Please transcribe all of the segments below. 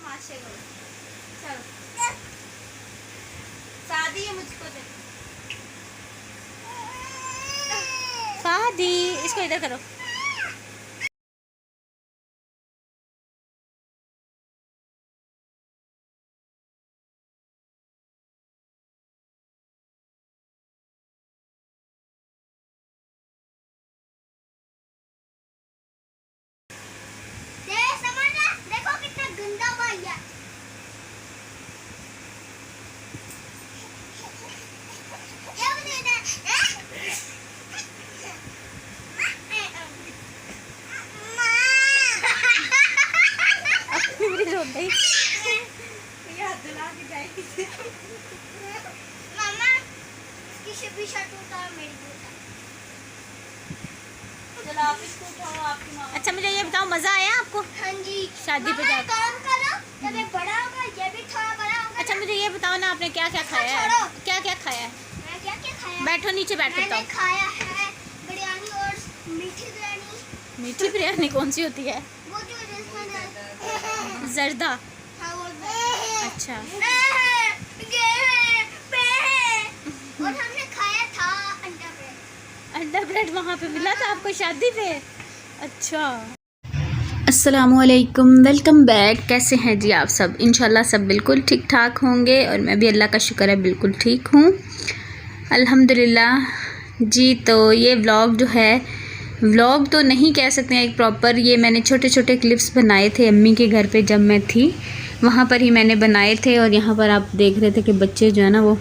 तमाशे करो। चलो शादी है मुझको दे। शादी इसको इधर करो। देखो कितना गंदा भाई है। मामा इसकी शर्ट उतार मेरी। चलो आप इसको उठाओ आपकी मामा। अच्छा मुझे ये बताओ मजा आया आपको? हाँ जी। शादी पे जाकर काम करो जब ये बड़ा होगा ये भी थोड़ा बड़ा होगा। अच्छा मुझे ये बताओ ना आपने क्या क्या खाया है? क्या क्या खाया है? मैं क्या क्या खाया? बैठो नीचे बैठो। मैंने खाया है बिरयानी और मीठी बिरयानी। मीठी बिरयानी कौन सी होती है? वो जो जिसमें जर्दा। हाँ वो। अच्छा। और हमने खाया था अंडा ब्रेड। अंडा ब्रेड वहाँ पे मिला था आपको शादी पे? अच्छा। अस्सलामुअलैकुम, वेलकम बैक। कैसे हैं जी आप सब? इंशाल्लाह सब बिल्कुल ठीक ठाक होंगे और मैं भी अल्लाह का शुक्र है बिल्कुल ठीक हूँ अल्हम्दुलिल्लाह जी। तो ये व्लॉग जो है, व्लॉग तो नहीं कह सकते हैं एक प्रॉपर, ये मैंने छोटे छोटे क्लिप्स बनाए थे अम्मी के घर पे जब मैं थी, वहाँ पर ही मैंने बनाए थे। और यहाँ पर आप देख रहे थे कि बच्चे जो है ना वो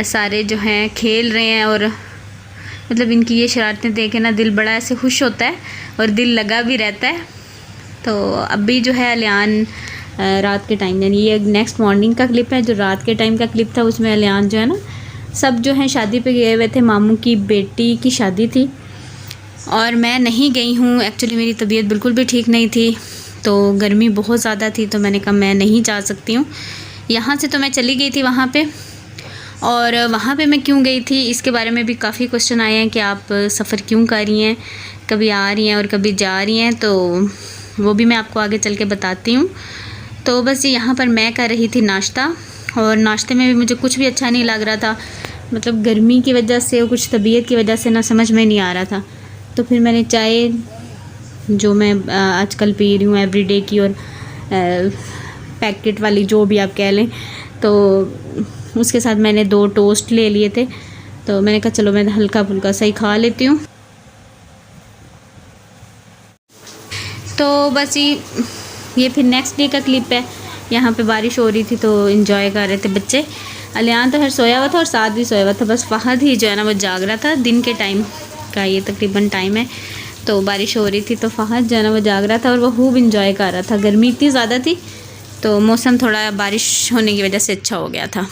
सारे जो हैं खेल रहे हैं और मतलब इनकी ये शरारतें देख के ना दिल बड़ा ऐसे खुश होता है और दिल लगा भी रहता है। तो अभी जो है अलियान रात के टाइम, यानी ये नेक्स्ट मॉर्निंग का क्लिप है, जो रात के टाइम का क्लिप था उसमें अलियान जो है ना सब जो है शादी पे गए हुए थे। मामू की बेटी की शादी थी और मैं नहीं गई हूँ। एक्चुअली मेरी तबीयत बिल्कुल भी ठीक नहीं थी, तो गर्मी बहुत ज़्यादा थी, तो मैंने कहा मैं नहीं जा सकती हूँ। यहाँ से तो मैं चली गई थी वहाँ पे, और वहाँ पे मैं क्यों गई थी इसके बारे में भी काफ़ी क्वेश्चन आए हैं कि आप सफ़र क्यों कर रही हैं, कभी आ रही हैं और कभी जा रही हैं, तो वो भी मैं आपको आगे चल के बताती हूँ। तो बस यहाँ पर मैं कर रही थी नाश्ता, और नाश्ते में भी मुझे कुछ भी अच्छा नहीं लग रहा था, मतलब गर्मी की वजह से और कुछ तबीयत की वजह से ना समझ में नहीं आ रहा था। तो फिर मैंने चाय जो मैं आजकल पी रही हूँ एवरीडे की, और पैकेट वाली जो भी आप कह लें, तो उसके साथ मैंने 2 टोस्ट ले लिए थे। तो मैंने कहा चलो मैं हल्का फुल्का सा ही खा लेती हूँ। तो बस ये फिर नेक्स्ट डे का क्लिप है। यहाँ पे बारिश हो रही थी तो इन्जॉय कर रहे थे बच्चे। अलियान तो खैर सोया हुआ था और साथ भी सोया हुआ था, बस फहद ही जो है ना वो जाग रहा था। दिन के टाइम का ये तकरीबन टाइम है, तो बारिश हो रही थी तो फहद जो है ना वो जाग रहा था और वो खूब इन्जॉय कर रहा था। गर्मी इतनी ज़्यादा थी तो मौसम थोड़ा बारिश होने की वजह से अच्छा हो गया था।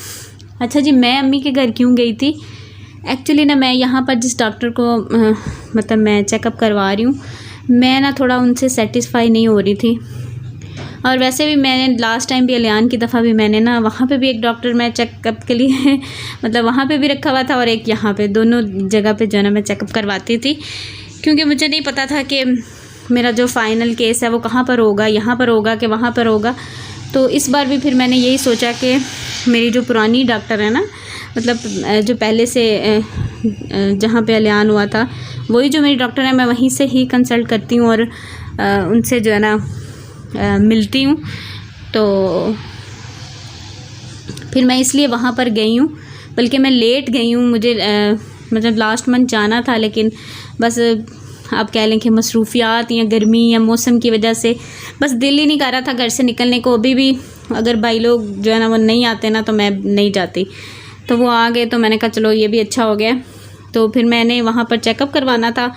अच्छा जी, मैं अम्मी के घर क्यों गई थी? एक्चुअली ना मैं यहाँ पर जिस डॉक्टर को मतलब मैं चेकअप करवा रही हूँ, मैं ना थोड़ा उनसे सेटिस्फाई नहीं हो रही थी। और वैसे भी मैंने लास्ट टाइम भी अलियान की दफ़ा भी मैंने ना वहाँ पे भी एक डॉक्टर मैं चेकअप के लिए मतलब वहाँ पे भी रखा हुआ था और एक यहाँ पे, दोनों जगह पे जो है ना मैं चेकअप करवाती थी, क्योंकि मुझे नहीं पता था कि मेरा जो फ़ाइनल केस है वो कहाँ पर होगा, यहाँ पर होगा कि वहाँ पर होगा। तो इस बार भी फिर मैंने यही सोचा कि मेरी जो पुरानी डॉक्टर है ना, मतलब जो पहले से जहाँ पे अलियान हुआ था वही जो मेरी डॉक्टर है, मैं वहीं से ही कंसल्ट करती हूँ और उनसे जो है ना मिलती हूँ। तो फिर मैं इसलिए वहाँ पर गई हूँ, बल्कि मैं लेट गई हूँ। मुझे मतलब लास्ट मंथ जाना था, लेकिन बस आप कह लें कि मसरूफियात या गर्मी या मौसम की वजह से बस दिल ही नहीं कर रहा था घर से निकलने को। अभी भी अगर भाई लोग जो है ना वो नहीं आते ना तो मैं नहीं जाती, तो वो आ गए तो मैंने कहा चलो ये भी अच्छा हो गया। तो फिर मैंने वहाँ पर चेकअप करवाना था,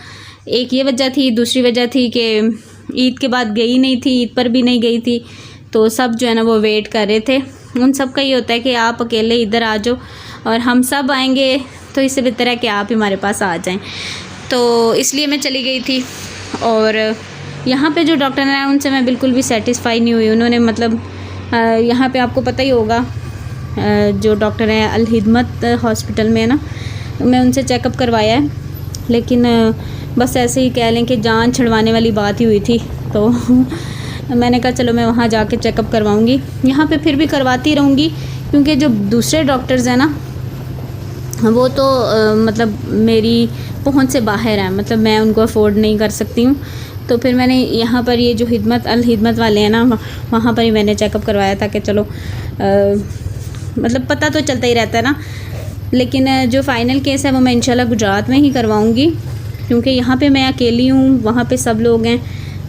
एक ये वजह थी। दूसरी वजह थी कि ईद के बाद गई नहीं थी, ईद पर भी नहीं गई थी, तो सब जो है ना वो वेट कर रहे थे। उन सब का ये होता है कि आप अकेले इधर आ जाओ और हम सब आएंगे, तो इससे बेहतर है कि आप ही हमारे पास आ जाएं। तो इसलिए मैं चली गई थी। और यहाँ पे जो डॉक्टर हैं उनसे मैं बिल्कुल भी सेटिस्फाई नहीं हुई। उन्होंने मतलब यहाँ पे आपको पता ही होगा जो डॉक्टर हैं अल हिदमत हॉस्पिटल में है ना, मैं उनसे चेकअप करवाया है, लेकिन बस ऐसे ही कह लें कि जान छुड़वाने वाली बात ही हुई थी। तो मैंने कहा चलो मैं वहाँ जाके चेकअप करवाऊँगी। यहाँ पे फिर भी करवाती रहूँगी क्योंकि जो दूसरे डॉक्टर्स हैं ना वो तो मतलब मेरी पहुँच से बाहर है, मतलब मैं उनको अफोर्ड नहीं कर सकती हूँ। तो फिर मैंने यहाँ पर ये जो अल हिदमत वाले हैं ना वहाँ पर ही मैंने चेकअप करवाया था कि चलो मतलब पता तो चलता ही रहता है ना। लेकिन जो फ़ाइनल केस है वो मैं इंशाल्लाह गुजरात में ही करवाऊँगी क्योंकि यहाँ पे मैं अकेली हूँ, वहाँ पे सब लोग हैं।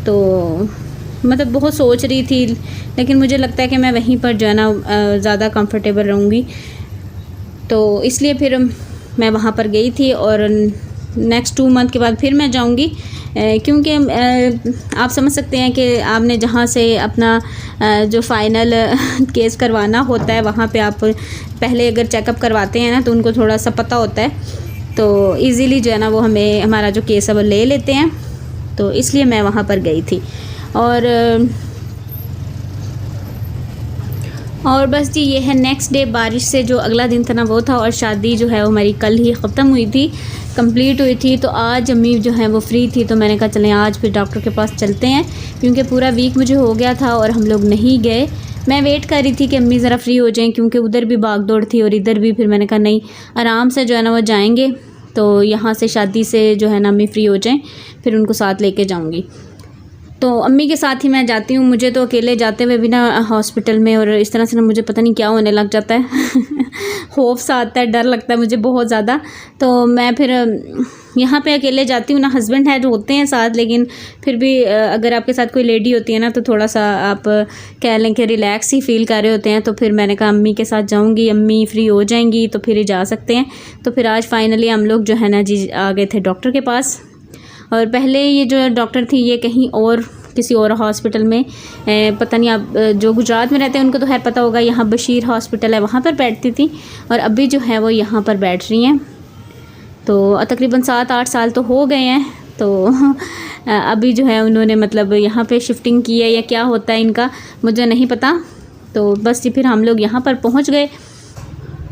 तो मतलब बहुत सोच रही थी, लेकिन मुझे लगता है कि मैं वहीं पर जो है ना ज़्यादा कंफर्टेबल रहूँगी, तो इसलिए फिर मैं वहाँ पर गई थी। और नेक्स्ट 2 मंथ के बाद फिर मैं जाऊँगी क्योंकि आप समझ सकते हैं कि आपने जहाँ से अपना जो फ़ाइनल केस करवाना होता है वहाँ पे आप पहले अगर चेकअप करवाते हैं ना तो उनको थोड़ा सा पता होता है, तो इजीली जो है ना वो हमारा जो केस है वो ले लेते हैं। तो इसलिए मैं वहाँ पर गई थी। और बस जी ये है नेक्स्ट डे बारिश से जो अगला दिन था ना वो था। और शादी जो है वो हमारी कल ही ख़त्म हुई थी, कंप्लीट हुई थी। तो आज अम्मी जो है वो फ्री थी, तो मैंने कहा चलें आज फिर डॉक्टर के पास चलते हैं क्योंकि पूरा वीक मुझे हो गया था और हम लोग नहीं गए। मैं वेट कर रही थी कि अम्मी ज़रा फ्री हो जाएं क्योंकि उधर भी भाग दौड़ थी और इधर भी। फिर मैंने कहा नहीं, आराम से जो है ना वो जाएंगे, तो यहाँ से शादी से जो है ना अम्मी फ्री हो जाएं फिर उनको साथ लेके जाऊँगी। तो अम्मी के साथ ही मैं जाती हूँ। मुझे तो अकेले जाते हुए भी ना हॉस्पिटल में और इस तरह से ना मुझे पता नहीं क्या होने लग जाता है खौफ सा आता है, डर लगता है मुझे बहुत ज़्यादा। तो मैं फिर यहाँ पे अकेले जाती हूँ ना, हस्बैंड है जो होते हैं साथ, लेकिन फिर भी अगर आपके साथ कोई लेडी होती है ना तो थोड़ा सा आप कह लें कि रिलैक्स ही फील कर रहे होते हैं। तो फिर मैंने कहा अम्मी के साथ जाऊँगी, अम्मी फ्री हो जाएंगी तो फिर ही जा सकते हैं। तो फिर आज फाइनली हम लोग जो है ना जी आ गए थे डॉक्टर के पास। और पहले ये जो डॉक्टर थी ये कहीं और किसी और हॉस्पिटल में पता नहीं, आप जो गुजरात में रहते हैं उनको तो खैर पता होगा, यहाँ बशीर हॉस्पिटल है वहाँ पर बैठती थी और अभी जो है वो यहाँ पर बैठ रही हैं। तो तकरीबन 7-8 साल तो हो गए हैं। तो अभी जो है उन्होंने मतलब यहाँ पे शिफ्टिंग की है या क्या होता है इनका मुझे नहीं पता। तो बस जी फिर हम लोग यहाँ पर पहुँच गए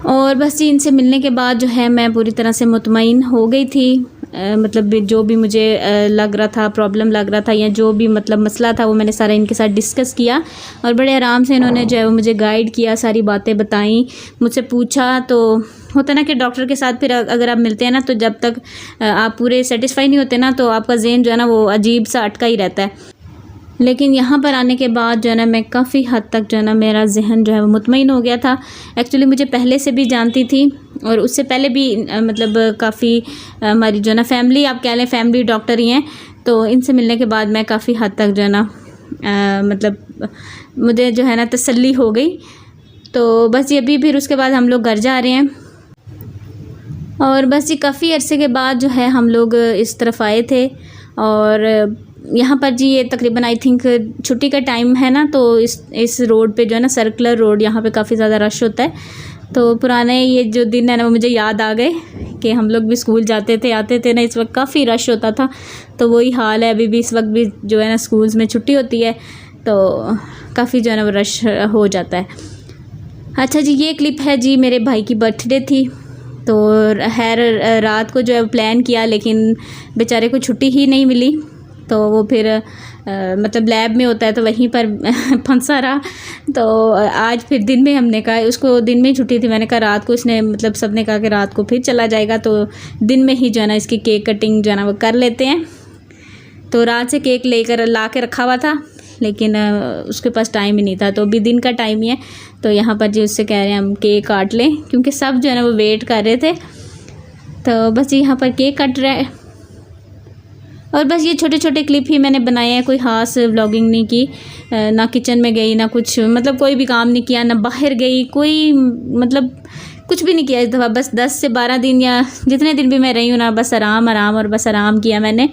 और बस जी इनसे मिलने के बाद जो है मैं पूरी तरह से मुतमईन हो गई थी। मतलब जो भी मुझे लग रहा था, प्रॉब्लम लग रहा था या जो भी मतलब मसला था वो मैंने सारा इनके साथ डिस्कस किया और बड़े आराम से इन्होंने जो है वो मुझे गाइड किया, सारी बातें बताई, मुझसे पूछा। तो होता ना कि डॉक्टर के साथ फिर अगर आप मिलते हैं ना तो जब तक आप पूरे सेटिस्फाई नहीं होते ना तो आपका ज़हन जो है ना वो अजीब सा अटका ही रहता है। लेकिन यहाँ पर आने के बाद जो है ना मैं काफ़ी हद तक जो है ना मेरा जहन जो है वो मुतमईन हो गया था। एक्चुअली मुझे पहले से भी जानती थी और उससे पहले भी मतलब काफ़ी हमारी जो है ना फैमिली, आप कह लें फैमिली डॉक्टर ही हैं। तो इनसे मिलने के बाद मैं काफ़ी हद तक जो है ना मतलब मुझे जो है ना तसल्ली हो गई। तो बस ये अभी फिर उसके बाद हम लोग घर जा रहे हैं और बस ये काफ़ी अरसे के बाद जो है हम लोग इस तरफ आए थे। और यहाँ पर जी ये तकरीबन आई थिंक छुट्टी का टाइम है ना, तो इस रोड पे जो है ना सर्कुलर रोड, यहाँ पे काफ़ी ज़्यादा रश होता है। तो पुराने ये जो दिन है ना वो मुझे याद आ गए कि हम लोग भी स्कूल जाते थे आते थे ना, इस वक्त काफ़ी रश होता था। तो वही हाल है अभी भी, इस वक्त भी जो है ना स्कूल्स में छुट्टी होती है तो काफ़ी जो है ना वो रश हो जाता है। अच्छा जी ये क्लिप है जी, मेरे भाई की बर्थडे थी तो रात को जो है प्लान किया लेकिन बेचारे को छुट्टी ही नहीं मिली। तो वो फिर मतलब लैब में होता है तो वहीं पर फंसा रहा। तो आज फिर दिन में हमने कहा, उसको दिन में ही छुट्टी थी, मैंने कहा रात को, इसने मतलब सब ने कहा कि रात को फिर चला जाएगा तो दिन में ही जो है ना इसकी केक कटिंग जो है ना वो कर लेते हैं। तो रात से केक लेकर ला के रखा हुआ था लेकिन उसके पास टाइम ही नहीं था। तो अभी दिन का टाइम ही है तो यहाँ पर जी उससे कह रहे हैं हम केक काट लें क्योंकि सब जो है ना वो वेट कर रहे थे। तो बस यहाँ पर केक कट रहा है और बस ये छोटे छोटे क्लिप ही मैंने बनाए हैं, कोई ख़ास व्लॉगिंग नहीं की, ना किचन में गई ना कुछ, मतलब कोई भी काम नहीं किया, ना बाहर गई, कोई मतलब कुछ भी नहीं किया इस दफ़ा। बस 10 से 12 दिन या जितने दिन भी मैं रही हूँ ना बस आराम और बस आराम किया मैंने।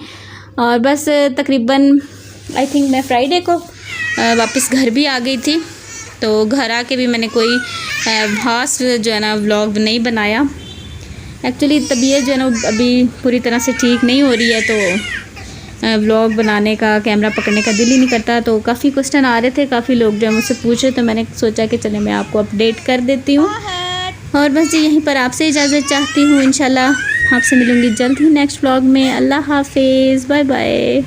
और बस तकरीबन आई थिंक मैं फ्राइडे को वापस घर भी आ गई थी। तो घर आके भी मैंने कोई ख़ास जो है ना व्लॉग नहीं बनाया। एक्चुअली तबीयत जो है ना अभी पूरी तरह से ठीक नहीं हो रही है तो व्लॉग बनाने का, कैमरा पकड़ने का दिल ही नहीं करता। तो काफ़ी क्वेश्चन आ रहे थे, काफ़ी लोग जो है मुझसे पूछ रहे, तो मैंने सोचा कि चले मैं आपको अपडेट कर देती हूँ। और बस जी यहीं पर आपसे इजाज़त चाहती हूँ। इंशाल्लाह आपसे मिलूँगी जल्द ही नेक्स्ट व्लॉग में। अल्लाह हाफिज़, बाय बाय।